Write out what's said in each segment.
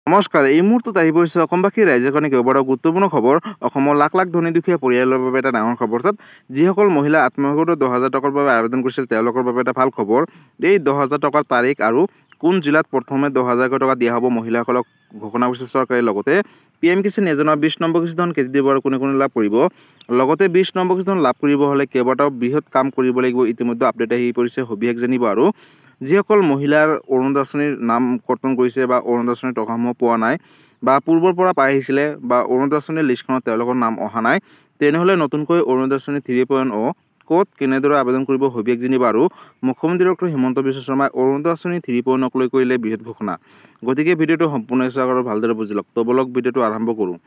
নমস্কাৰ, এই মুহূৰ্তত আহি পৰিছে অসমবাসী ৰাইজৰ কাৰণে কেইবাটাও গুৰুত্বপূৰ্ণ খবৰ। অসমৰ লাখ লাখ ধনী দুখীয়া পৰিয়ালৰ বাবে এটা ডাঙৰ খবৰ। অৰ্থাৎ যিসকল মহিলা আত্মসহায়ক গোটত 10,000 টকাৰ বাবে আবেদন কৰিছিল তেওঁলোকৰ বাবে এটা ভাল খবৰ। এই 10,000 টকাৰ তাৰিখ আৰু কোন জিলাত প্ৰথমে 10,000 টকা দিয়া হ'ব মহিলাসকলক ঘোষণা কৰিছে চৰকাৰে। লগতে PM কিষাণ যোজনাৰ 20 নম্বৰ কিস্তি ধন কেতিয়া দিব আৰু কোনে কোনে লাভ কৰিব। লগতে 20 নম্বৰ কিস্তি ধন লাভ কৰিব হ'লে কেইবাটাও বৃহৎ কাম কৰিব লাগিব। ইতিমধ্যে আপডেট আহি পৰিছে, সবিশেষ জানিব। আৰু যিসকল মহিলাৰ অৰুণোদয় আঁচনিৰ নাম কৰ্তন কৰিছে বা অৰুণোদয় আঁচনিৰ টকাসমূহ পোৱা নাই বা পূৰ্বৰ পৰা পাই আহিছিলে বা অৰুণোদয় আঁচনিৰ লিষ্টখনত তেওঁলোকৰ নাম অহা নাই, তেনেহ'লে নতুনকৈ অৰুণোদয় আঁচনি 3.0 ক'ত কেনেদৰে আবেদন কৰিব সবিশেষ জানিব। আৰু মুখ্যমন্ত্ৰী ডক্টৰ হিমন্ত বিশ্ব শৰ্মাই অৰুণোদয় আঁচনি 3.0 লৈ কৰিলে বৃহৎ ঘোষণা। গতিকে ভিডিঅ'টো সম্পূৰ্ণ চাওক আৰু ভালদৰে বুজি লওক। তো বলক ভিডিঅ'টো আৰম্ভ কৰোঁ।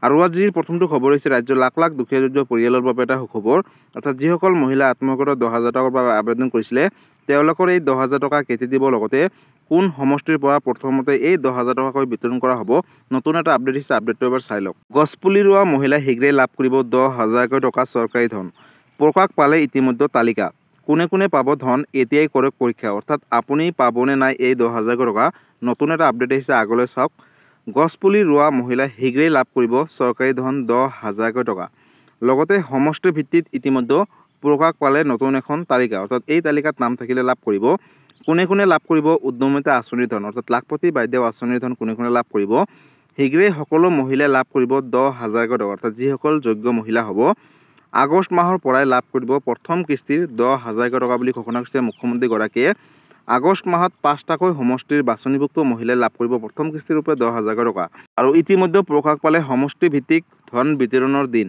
আৰু আজিৰ প্ৰথমটো খবৰ হৈছে ৰাজ্যৰ লাখ লাখ দুখীয়া দৰিদ্ৰ পৰিয়ালৰ বাবে এটা সুখবৰ। অৰ্থাৎ যিসকল মহিলা আত্মসহায়ক গোটত 10,000 টকাৰ বাবে আবেদন কৰিছিলে তেওঁলোকৰ এই 10,000 টকা কেতিয়া দিব, লগতে কোন সমষ্টিৰ পৰা প্ৰথমতে এই 10,000 টকাকৈ বিতৰণ কৰা হ'ব, নতুন এটা আপডেট দিছে। আপডেটটো এবাৰ চাই লওক। গছপুলি ৰোৱা মহিলাই শীঘ্ৰেই লাভ কৰিব 10,000কৈ টকা চৰকাৰী ধন। প্ৰকাশ পালে ইতিমধ্যে তালিকা। কোনে কোনে পাব ধন এতিয়াই কৰক পৰীক্ষা। অৰ্থাৎ আপুনি পাবনে নাই এই 10,000 টকা, নতুন এটা আপডেট আহিছে, আগলৈ চাওক। গছপুলি ৰোৱা মহিলাই শীঘ্ৰেই লাভ কৰিব চৰকাৰী ধন 10,000কৈ টকা। লগতে সমষ্টি ভিত্তিত ইতিমধ্যে প্ৰকাশ পালে নতুন এখন তালিকা। অৰ্থাৎ এই তালিকাত নাম থাকিলে লাভ কৰিব। কোনে কোনে লাভ কৰিব উদ্যমিতা আঁচনিৰ ধন, অৰ্থাৎ লাখপতি বাইদেউ আঁচনিৰ ধন কোনে কোনে লাভ কৰিব। শীঘ্ৰেই সকলো মহিলাই লাভ কৰিব 10,000কৈ টকা। অৰ্থাৎ যিসকল যোগ্য মহিলা হ'ব আগষ্ট মাহৰ পৰাই লাভ কৰিব প্ৰথম কিস্তিৰ 10,000কৈ টকা বুলি ঘোষণা কৰিছে মুখ্যমন্ত্ৰীগৰাকীয়ে। আগষ্ট মাহত 5টাকৈ সমষ্টিৰ বাছনিভুক্ত মহিলাই লাভ কৰিব প্ৰথম কিস্তিৰ ৰূপে 10,000কৈ টকা। আৰু ইতিমধ্যে প্ৰকাশ পালে সমষ্টি ভিত্তিক ধন বিতৰণৰ দিন।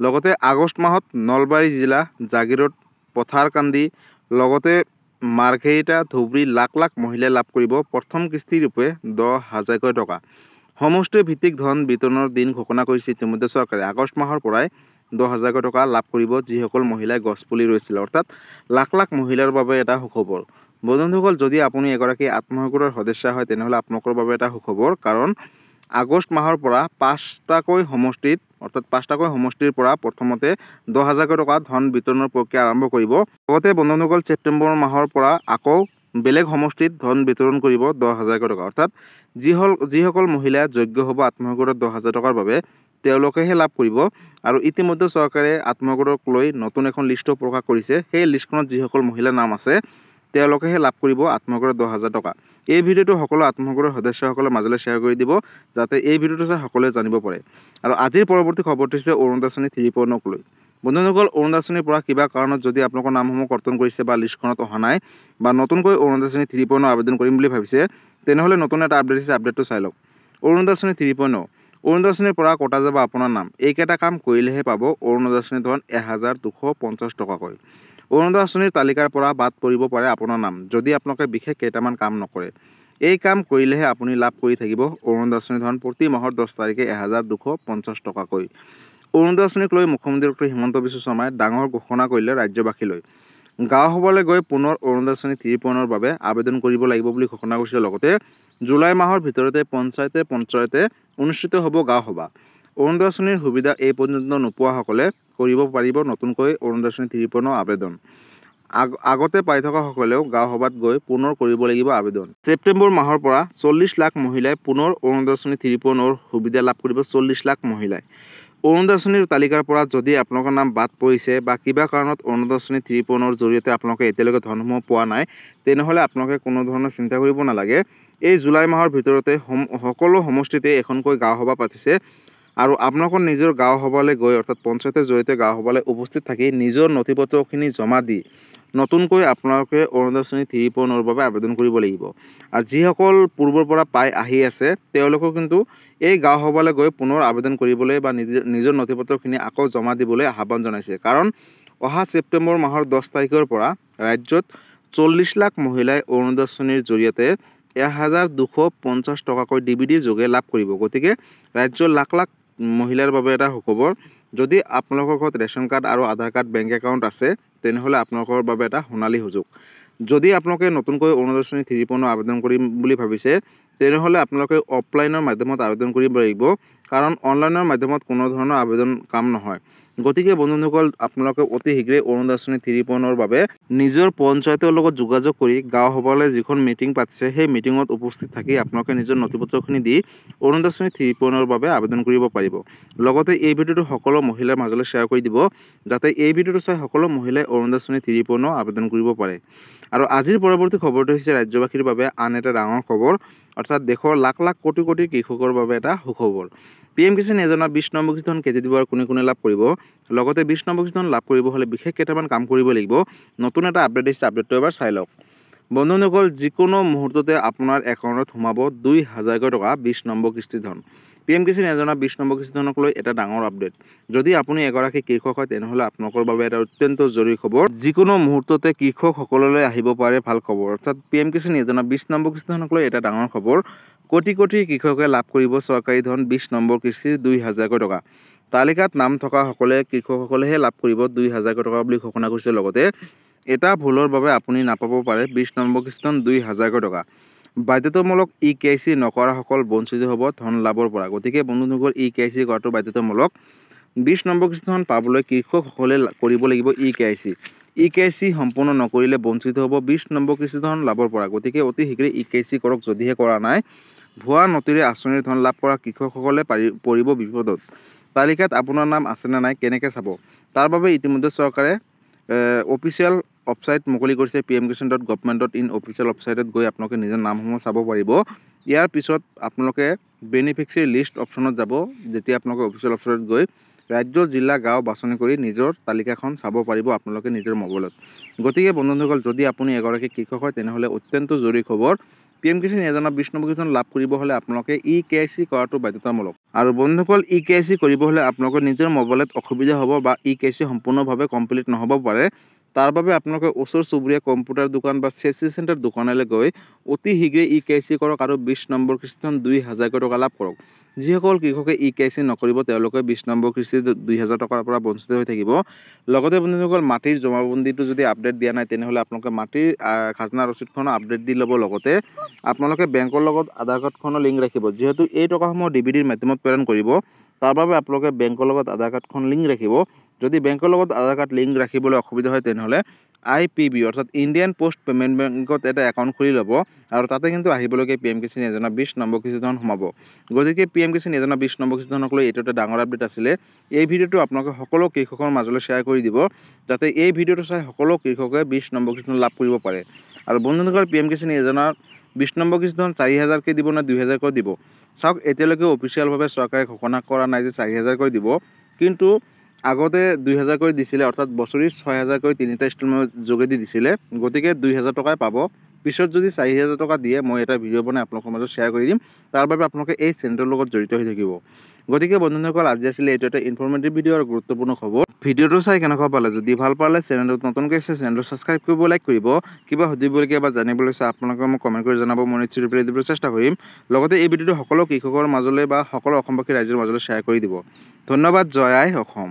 লগতে আগষ্ট মাহত নলবাৰী জিলা, জাগিৰোড, পথাৰকান্দি, লগতে মাৰ্ঘেৰিটা, ধুবুৰী লাখ লাখ মহিলাই লাভ কৰিব প্ৰথম কিস্তি ৰূপে 10,000কৈ টকা। সমষ্টি ভিত্তিক ধন বিতৰণৰ দিন ঘোষণা কৰিছে ইতিমধ্যে চৰকাৰে। আগষ্ট মাহৰ পৰাই 10,000কৈ টকা লাভ কৰিব যিসকল মহিলাই গছপুলি ৰুইছিল। অৰ্থাৎ লাখ লাখ মহিলাৰ বাবে এটা সুখবৰ। বন্ধুসকল, যদি আপুনি এগৰাকী আত্মসহায়ক গোটৰ সদস্য হয় তেনেহ'লে আপোনালোকৰ বাবে এটা সুখবৰ, কাৰণ আগষ্ট মাহৰ পৰা 5টাকৈ সমষ্টিত, অৰ্থাৎ 5টাকৈ সমষ্টিৰ পৰা প্ৰথমতে 10,000কৈ টকা ধন বিতৰণৰ প্ৰক্ৰিয়া আৰম্ভ কৰিব। লগতে বন্ধুসকল, ছেপ্টেম্বৰ মাহৰ পৰা আকৌ বেলেগ সমষ্টিত ধন বিতৰণ কৰিব 10,000কৈ টকা। অৰ্থাৎ যিসকল মহিলা যোগ্য হ'ব আত্মসহায়ক গোটত 10,000 টকাৰ বাবে তেওঁলোকেহে লাভ কৰিব। আৰু ইতিমধ্যে চৰকাৰে আত্মসহায়ক গোটক লৈ নতুন এখন লিষ্টও প্ৰকাশ কৰিছে। সেই লিষ্টখনত যিসকল মহিলাৰ নাম আছে তেওঁলোকেহে লাভ কৰিব আত্মসহায়ক গোটত 10,000 টকা। এই ভিডিঅ'টো সকলো আত্মসহায়ক গোটৰ সদস্যসকলৰ মাজলৈ শ্বেয়াৰ কৰি দিব, যাতে এই ভিডিঅ'টো চাই সকলোৱে জানিব পাৰে। আৰু আজিৰ পৰৱৰ্তী খবৰটো হৈছে অৰুণোদয় আঁচনি 3.0 লৈ। বন্ধুসকল, অৰুণোদয় আঁচনিৰ পৰা কিবা কাৰণত যদি আপোনালোকৰ নামসমূহ কৰ্তন কৰিছে বা লিষ্টখনত অহা নাই বা নতুনকৈ অৰুণোদয় আঁচনি 3.0 আবেদন কৰিম বুলি ভাবিছে, তেনেহ'লে নতুন এটা আপডেট দিছে, আপডেটটো চাই লওক। অৰুণোদয় আঁচনি 3.0, অৰুণোদয় আঁচনিৰ পৰা কটা যাব আপোনাৰ নাম। এইকেইটা কাম কৰিলেহে পাব অৰুণোদয় আঁচনিৰ ধন 1,250 টকাকৈ। অৰুণোদয় আঁচনিৰ তালিকাৰ পৰা বাদ পৰিব পাৰে আপোনাৰ নাম যদি আপোনালোকে বিশেষ কেইটামান কাম নকৰে। এই কাম কৰিলেহে আপুনি লাভ কৰি থাকিব অৰুণোদয় আঁচনিৰ ধন প্ৰতি মাহৰ 10 তাৰিখে 1,250 টকাকৈ। অৰুণোদয় আঁচনিক লৈ মুখ্যমন্ত্ৰী ডক্টৰ হিমন্ত বিশ্ব শৰ্মাই ডাঙৰ ঘোষণা কৰিলে ৰাজ্যবাসীলৈ। গাঁও সভালৈ গৈ পুনৰ অৰুণোদয় আঁচনি 3.0ৰ বাবে আবেদন কৰিব লাগিব বুলি ঘোষণা কৰিছে। লগতে জুলাই মাহৰ ভিতৰতে পঞ্চায়তে অনুষ্ঠিত হ'ব গাঁও সভা। অৰুণোদয় আঁচনিৰ সুবিধা এই পৰ্যন্ত নোপোৱাসকলে কৰিব পাৰিব নতুনকৈ অৰুণোদয় আঁচনি 3.0 আবেদন। আগতে পাই থকাসকলেও গাঁও সভাত গৈ পুনৰ কৰিব লাগিব আবেদন। ছেপ্টেম্বৰ মাহৰ পৰা 40 লাখ মহিলাই পুনৰ অৰুণোদয় আঁচনি 3.0ৰ সুবিধা লাভ কৰিব। 40 লাখ মহিলাই অৰুণোদয় আঁচনিৰ তালিকাৰ পৰা যদি আপোনালোকৰ নাম বাদ পৰিছে বা কিবা কাৰণত অৰুণোদয় আঁচনি 3.0ৰ জৰিয়তে আপোনালোকে এতিয়ালৈকে ধনসমূহ পোৱা নাই, তেনেহ'লে আপোনালোকে কোনো ধৰণৰ চিন্তা কৰিব নালাগে। এই জুলাই মাহৰ ভিতৰতে সকলো সমষ্টিতে এখনকৈ গাঁও সভা পাতিছে। আৰু আপোনালোকৰ নিজৰ গাঁও সভালৈ গৈ, অৰ্থাৎ পঞ্চায়তৰ জৰিয়তে গাঁও সভালৈ উপস্থিত থাকি নিজৰ নথি পত্ৰখিনি জমা দি নতুনকৈ আপোনালোকে অৰুণোদয় আঁচনি 3.0ৰ বাবে আবেদন কৰিব লাগিব। আৰু যিসকল পূৰ্বৰ পৰা পাই আহি আছে তেওঁলোকেও কিন্তু এই গাঁও সভালৈ গৈ পুনৰ আবেদন কৰিবলৈ বা নিজৰ নথি পত্ৰখিনি আকৌ জমা দিবলৈ আহ্বান জনাইছে। কাৰণ অহা ছেপ্টেম্বৰ মাহৰ 10 তাৰিখৰ পৰা ৰাজ্যত 40 লাখ মহিলাই অৰুণোদয় আঁচনিৰ জৰিয়তে 1,250 টকাকৈ DBDৰ যোগে লাভ কৰিব। গতিকে ৰাজ্যৰ লাখ লাখ মহিলাৰ বাবে এটা সুখবৰ। যদি আপোনালোকৰ ঘৰত ৰেচন কাৰ্ড আৰু আধাৰ কাৰ্ড, বেংক একাউণ্ট আছে তেনেহ'লে আপোনালোকৰ বাবে এটা সোণালী সুযোগ। যদি আপোনালোকে নতুনকৈ অৰুণোদয় আঁচনি 3.0 আবেদন কৰিম বুলি ভাবিছে তেনেহ'লে আপোনালোকে অফলাইনৰ মাধ্যমত আবেদন কৰিব লাগিব। কাৰণ অনলাইনৰ মাধ্যমত কোনো ধৰণৰ আবেদন কাম নহয়। গতিকে বন্ধুসকল আপোনালোকে অতি শীঘ্ৰে অৰুণোদয় আঁচনি 3.0 বাবে নিজৰ পঞ্চায়তৰ লগত যোগাযোগ কৰি গাঁও সভালৈ যিখন মিটিং পাতিছে সেই মিটিঙত উপস্থিত থাকি আপোনালোকে নিজৰ নথিপত্ৰখিনি দি অৰুণোদয় আঁচনি 3.0 বাবে আবেদন কৰিব পাৰিব। লগতে এই ভিডিঅ'টো সকলো মহিলাৰ মাজলৈ শ্বেয়াৰ কৰি দিব যাতে এই ভিডিঅ'টো চাই সকলো মহিলাই অৰুণোদয় আঁচনি 3.0 আবেদন কৰিব পাৰে। আৰু আজিৰ পৰৱৰ্তী খবৰটো হৈছে ৰাজ্যবাসীৰ বাবে আন এটা ডাঙৰ খবৰ, অৰ্থাৎ দেশৰ লাখ লাখ কোটি কোটি কৃষকৰ বাবে এটা সুখবৰ। PM কিষাণ যোজনা 20 নম্বৰ কিস্তি কেতিয়া দিব আৰু কোনে কোনে লাভ কৰিব। লগতে 20 নম্বৰ কিস্তি লাভ কৰিব হ'লে বিশেষ কেইটামান কাম কৰিব লাগিব। নতুন এটা আপডেট দিছে, আপডেটটো এবাৰ চাই লওক। বন্ধুসকল যিকোনো মুহূৰ্ততে আপোনাৰ একাউণ্টত সোমাব 2000 টকা 20 নম্বৰ কিস্তি ধন। PM কিষাণ যোজনা 20 নম্বৰ কিস্তি ধনক লৈ এটা ডাঙৰ আপডেট। যদি আপুনি এগৰাকী কৃষক হয় তেনেহ'লে আপোনালোকৰ বাবে এটা অত্যন্ত জৰুৰী খবৰ। যিকোনো মুহূৰ্ততে কৃষকসকললৈ আহিব পাৰে ভাল খবৰ, অৰ্থাৎ PM কিষাণ যোজনা 20 নম্বৰ কিস্তি ধনক লৈ এটা ডাঙৰ খবৰ। কোটি কোটি কৃষকে লাভ কৰিব চৰকাৰী ধন 20 নম্বৰ কিস্তিৰ 2000 টকা। তালিকাত নাম থকা কৃষকসকলেহে লাভ কৰিব 2000 টকা বুলি ঘোষণা কৰিছে। লগতে এটা ভুলৰ বাবে আপুনি নাপাব পাৰে 20 নম্বৰ কিস্তি ধন 2000 টকা। বাধ্যতামূলক EKYC নকৰাসকল বঞ্চিত হ'ব ধন লাভৰ পৰা। গতিকে বন্ধুসকল EKYC কৰাটো বাধ্যতামূলক। 20 নম্বৰ কিস্তি ধন পাবলৈ কৃষকসকলে কৰিব লাগিব EKYC। EKYC সম্পূৰ্ণ নকৰিলে বঞ্চিত হ'ব 20 নম্বৰ কিস্তি ধন লাভৰ পৰা। গতিকে অতি শীঘ্ৰে EKYC কৰক যদিহে কৰা নাই। ভুৱা নথিৰে আঁচনিৰ ধন লাভ কৰা কৃষকসকলে পৰিব বিপদত। তালিকাত আপোনাৰ নাম আছেনে নাই কেনেকৈ চাব? তাৰ বাবে ইতিমধ্যে চৰকাৰে অফিচিয়েল ৱেবছাইট মুকলি কৰিছে। pmkisan.government.in অফিচিয়েল ৱেবছাইটত গৈ আপোনালোকে নিজৰ নামসমূহ চাব পাৰিব। ইয়াৰ পিছত আপোনালোকে বেনিফিচিয়াৰী লিষ্ট অপশ্যনত যাব। যেতিয়া আপোনালোকে অফিচিয়েল ৱেবছাইটত গৈ ৰাজ্য, জিলা, গাঁও বাছনি কৰি নিজৰ তালিকাখন চাব পাৰিব আপোনালোকে নিজৰ মোবাইলত। গতিকে বন্ধুসকল যদি আপুনি এগৰাকী কৃষক হয় তেনেহ'লে অত্যন্ত জৰুৰী খবৰ। PM কিষাণ যোজনা 20 নম্বৰ কিস্তি লাভ কৰিব হ'লে আপোনালোকে EKYC কৰাটো বাধ্যতামূলক। আৰু বন্ধুসকল EKYC কৰিব হ'লে আপোনালোকৰ নিজৰ মোবাইলত অসুবিধা হ'ব বা EKYC সম্পূৰ্ণভাৱে কমপ্লিট নহ'ব পাৰে। তাৰ বাবে আপোনালোকে ওচৰ চুবুৰীয়া কম্পিউটাৰ দোকান বা CSC চেণ্টাৰ দোকানলৈ গৈ অতি শীঘ্ৰে EKYC কৰক আৰু 20 নম্বৰ কিস্তি ধন 2000 টকা লাভ কৰক। যিসকল কৃষকে EKYC নকৰিব তেওঁলোকে 20 নম্বৰ কিস্তি 2000 টকাৰ পৰা বঞ্চিত হৈ থাকিব। লগতে বন্ধুসকল মাটিৰ জমাবন্দীটো যদি আপডেট দিয়া নাই তেনেহ'লে আপোনালোকে মাটিৰ খাজনা ৰচিদখনো আপডেট দি ল'ব। লগতে আপোনালোকে বেংকৰ লগত আধাৰ কাৰ্ডখনো লিংক ৰাখিব। যিহেতু এই টকাসমূহ DBDৰ মাধ্যমত প্ৰেৰণ কৰিব, তাৰ বাবে আপোনালোকে বেংকৰ লগত আধাৰ কাৰ্ডখন লিংক ৰাখিব। যদি বেংকৰ লগত আধাৰ কাৰ্ড লিংক ৰাখিবলৈ অসুবিধা হয় তেনেহ'লে IPB অৰ্থাৎ ইণ্ডিয়ান পোষ্ট পে'মেণ্ট বেংকত এটা একাউণ্ট খুলি ল'ব আৰু তাতে কিন্তু আহিবলগীয়া PM কিষাণ যোজনা 20 নম্বৰ কিস্তি ধন সোমাব। গতিকে PM কিষাণ যোজনা 20 নম্বৰ কিস্তি ধনক লৈ এইটো এটা ডাঙৰ আপডেট আছিলে। এই ভিডিঅ'টো আপোনালোকে সকলো কৃষকৰ মাজলৈ শ্বেয়াৰ কৰি দিব যাতে এই ভিডিঅ'টো চাই সকলো কৃষকে 20 নম্বৰ কিস্তি লাভ কৰিব পাৰে। আৰু বন্ধুসকল PM কিষাণ যোজনাৰ 20 নম্বৰ কিস্তি ধন 4000কৈ দিব নে 2000কৈ দিব? চাওক, এতিয়ালৈকে অফিচিয়েলভাৱে চৰকাৰে ঘোষণা কৰা নাই যে 4000কৈ দিব, কিন্তু আগতে 2000কৈ দিছিলে, অৰ্থাৎ বছৰি 6000কৈ 3টা ইনষ্টলমেণ্ট যোগেদি দিছিলে। গতিকে 2000 টকাই পাব। পিছত যদি 4000 টকা দিয়ে মই এটা ভিডিঅ' বনাই আপোনালোকৰ মাজত শ্বেয়াৰ কৰি দিম। তাৰ বাবে আপোনালোকে এই চেনেলটোৰ লগত জড়িত হৈ থাকিব। গতিকে বন্ধুসকল আজি আছিলে এইটো এটা ইনফৰ্মেটিভ ভিডিঅ' আৰু গুৰুত্বপূৰ্ণ খবৰ। ভিডিঅ'টো চাই কেনেকুৱা পালে? যদি ভাল পালে চেনেলটো নতুনকৈ আছে চেনেলটো ছাবস্ক্ৰাইব কৰিব, লাইক কৰিব। কিবা সুধিবলগীয়া বা জানিবলৈ চাই আপোনালোকে মোক কমেণ্ট কৰি জনাব, মই নিশ্চয় ৰিপ্লাই দিবলৈ চেষ্টা কৰিম। লগতে এই ভিডিঅ'টো সকলো কৃষকৰ মাজলৈ বা সকলো অসমবাসী ৰাইজৰ মাজলৈ শ্বেয়াৰ কৰি দিব। ধন্যবাদ। জয় আই অসম।